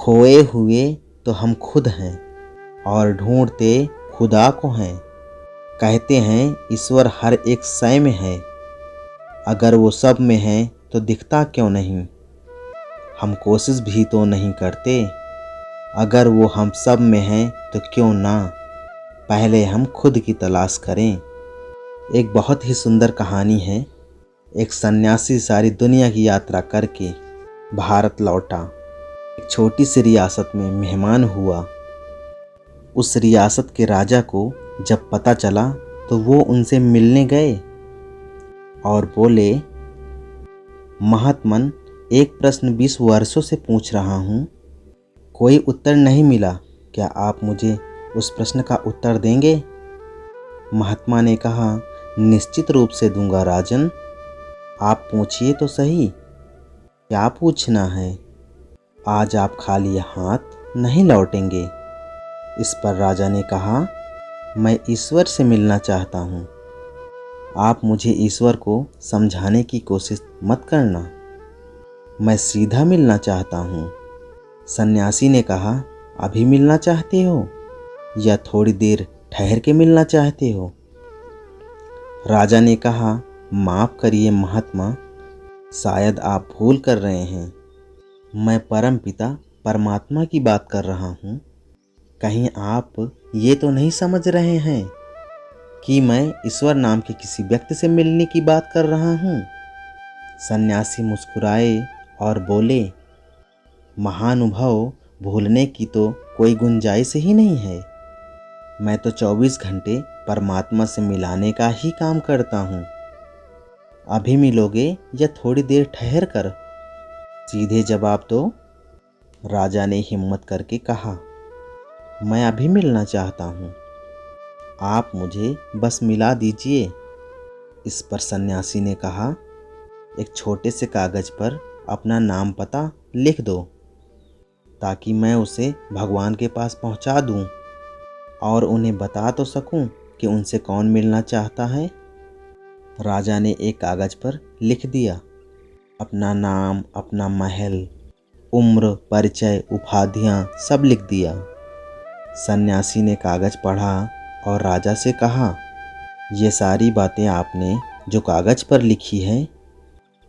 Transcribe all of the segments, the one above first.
खोए हुए तो हम खुद हैं और ढूंढते खुदा को हैं। कहते हैं ईश्वर हर एक शय में है, अगर वो सब में है तो दिखता क्यों नहीं। हम कोशिश भी तो नहीं करते, अगर वो हम सब में है तो क्यों ना पहले हम खुद की तलाश करें। एक बहुत ही सुंदर कहानी है। एक सन्यासी सारी दुनिया की यात्रा करके भारत लौटा। एक छोटी सी रियासत में मेहमान हुआ। उस रियासत के राजा को जब पता चला तो वो उनसे मिलने गए और बोले, महात्मन, एक प्रश्न 20 वर्षों से पूछ रहा हूँ, कोई उत्तर नहीं मिला। क्या आप मुझे उस प्रश्न का उत्तर देंगे? महात्मा ने कहा, निश्चित रूप से दूंगा राजन। आप पूछिए तो सही, क्या पूछना है? आज आप खाली हाथ नहीं लौटेंगे। इस पर राजा ने कहा, मैं ईश्वर से मिलना चाहता हूँ। आप मुझे ईश्वर को समझाने की कोशिश मत करना, मैं सीधा मिलना चाहता हूँ। सन्यासी ने कहा, अभी मिलना चाहते हो या थोड़ी देर ठहर के मिलना चाहते हो? राजा ने कहा, माफ़ करिए महात्मा, शायद आप भूल कर रहे हैं। मैं परम पिता परमात्मा की बात कर रहा हूँ। कहीं आप ये तो नहीं समझ रहे हैं कि मैं ईश्वर नाम के किसी व्यक्ति से मिलने की बात कर रहा हूँ? सन्यासी मुस्कुराए और बोले, महानुभाव, भूलने की तो कोई गुंजाइश ही नहीं है। मैं तो 24 घंटे परमात्मा से मिलाने का ही काम करता हूँ। अभी मिलोगे या थोड़ी देर ठहर कर? सीधे जवाब दो। राजा ने हिम्मत करके कहा, मैं अभी मिलना चाहता हूँ, आप मुझे बस मिला दीजिए। इस पर सन्यासी ने कहा, एक छोटे से कागज पर अपना नाम पता लिख दो ताकि मैं उसे भगवान के पास पहुंचा दूं और उन्हें बता तो सकूं कि उनसे कौन मिलना चाहता है। राजा ने एक कागज पर लिख दिया, अपना नाम, अपना महल, उम्र, परिचय, उपाधियां सब लिख दिया। सन्यासी ने कागज पढ़ा और राजा से कहा, ये सारी बातें आपने जो कागज पर लिखी है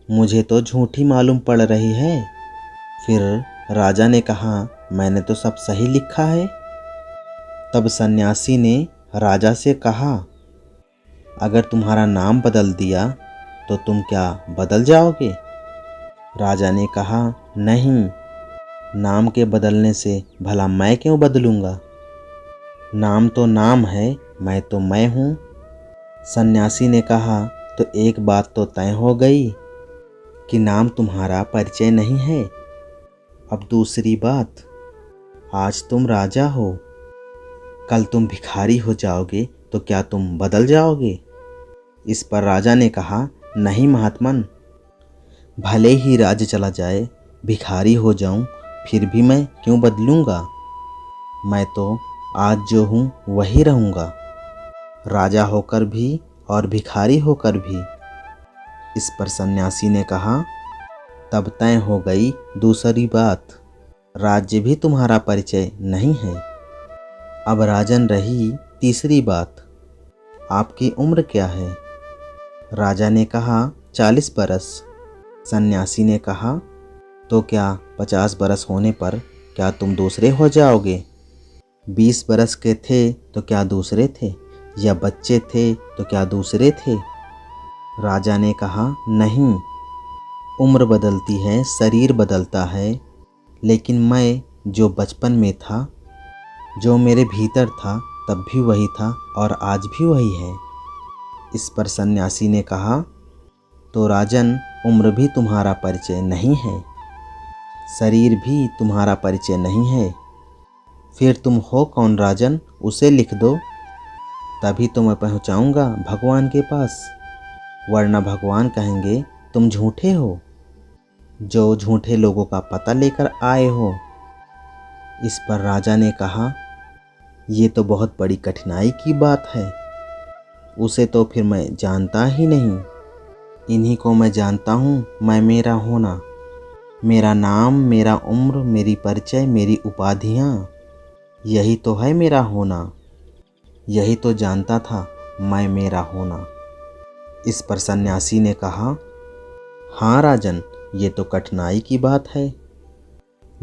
मुझे तो झूठी मालूम पड़ रही है। फिर राजा ने कहा, मैंने तो सब सही लिखा है। तब सन्यासी ने राजा से कहा, अगर तुम्हारा नाम बदल दिया तो तुम क्या बदल जाओगे? राजा ने कहा, नहीं, नाम के बदलने से भला मैं क्यों बदलूंगा? नाम तो नाम है, मैं तो मैं हूँ। सन्यासी ने कहा, तो एक बात तो तय हो गई कि नाम तुम्हारा परिचय नहीं है। अब दूसरी बात, आज तुम राजा हो, कल तुम भिखारी हो जाओगे तो क्या तुम बदल जाओगे? इस पर राजा ने कहा, नहीं महात्मन, भले ही राज्य चला जाए, भिखारी हो जाऊं, फिर भी मैं क्यों बदलूंगा? मैं तो आज जो हूँ वही रहूँगा, राजा होकर भी और भिखारी होकर भी। इस पर सन्यासी ने कहा, तब तय हो गई दूसरी बात, राज्य भी तुम्हारा परिचय नहीं है। अब राजन रही तीसरी बात, आपकी उम्र क्या है? राजा ने कहा, 40 बरस। सन्यासी ने कहा, तो क्या 50 बरस होने पर क्या तुम दूसरे हो जाओगे? 20 बरस के थे तो क्या दूसरे थे, या बच्चे थे तो क्या दूसरे थे? राजा ने कहा, नहीं, उम्र बदलती है, शरीर बदलता है, लेकिन मैं जो बचपन में था, जो मेरे भीतर था, तब भी वही था और आज भी वही है। इस पर सन्यासी ने कहा, तो राजन, उम्र भी तुम्हारा परिचय नहीं है, शरीर भी तुम्हारा परिचय नहीं है, फिर तुम हो कौन राजन? उसे लिख दो, तभी तो मैं पहुंचाऊंगा भगवान के पास, वरना भगवान कहेंगे तुम झूठे हो, जो झूठे लोगों का पता लेकर आए हो। इस पर राजा ने कहा, ये तो बहुत बड़ी कठिनाई की बात है, उसे तो फिर मैं जानता ही नहीं। इन्हीं को मैं जानता हूँ, मैं मेरा होना। मेरा नाम, मेरा उम्र, मेरी परिचय, मेरी उपाधियाँ, यही तो है मेरा होना। यही तो जानता था मैं मेरा होना। इस पर सन्यासी ने कहा, हाँ राजन, ये तो कठिनाई की बात है,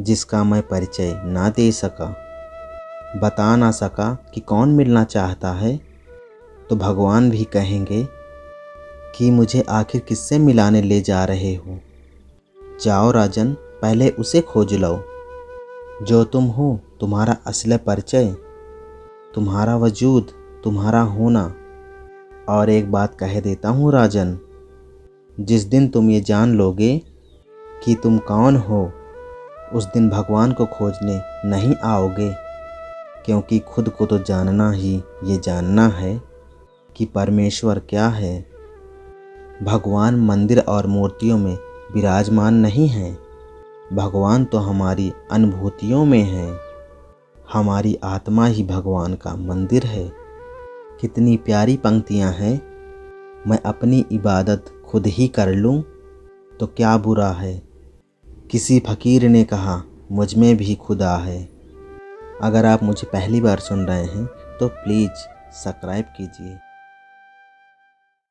जिसका मैं परिचय ना दे सका, बता ना सका कि कौन मिलना चाहता है, तो भगवान भी कहेंगे कि मुझे आखिर किससे मिलाने ले जा रहे हो। जाओ राजन, पहले उसे खोज लो जो तुम हो, तुम्हारा असली परिचय, तुम्हारा वजूद, तुम्हारा होना। और एक बात कह देता हूँ राजन, जिस दिन तुम ये जान लोगे कि तुम कौन हो, उस दिन भगवान को खोजने नहीं आओगे, क्योंकि खुद को तो जानना ही ये जानना है कि परमेश्वर क्या है। भगवान मंदिर और मूर्तियों में विराजमान नहीं है, भगवान तो हमारी अनुभूतियों में है। हमारी आत्मा ही भगवान का मंदिर है। कितनी प्यारी पंक्तियाँ हैं। मैं अपनी इबादत खुद ही कर लूँ तो क्या बुरा है। किसी फ़कीर ने कहा, मुझ में भी खुदा है। अगर आप मुझे पहली बार सुन रहे हैं तो प्लीज़ सब्सक्राइब कीजिए।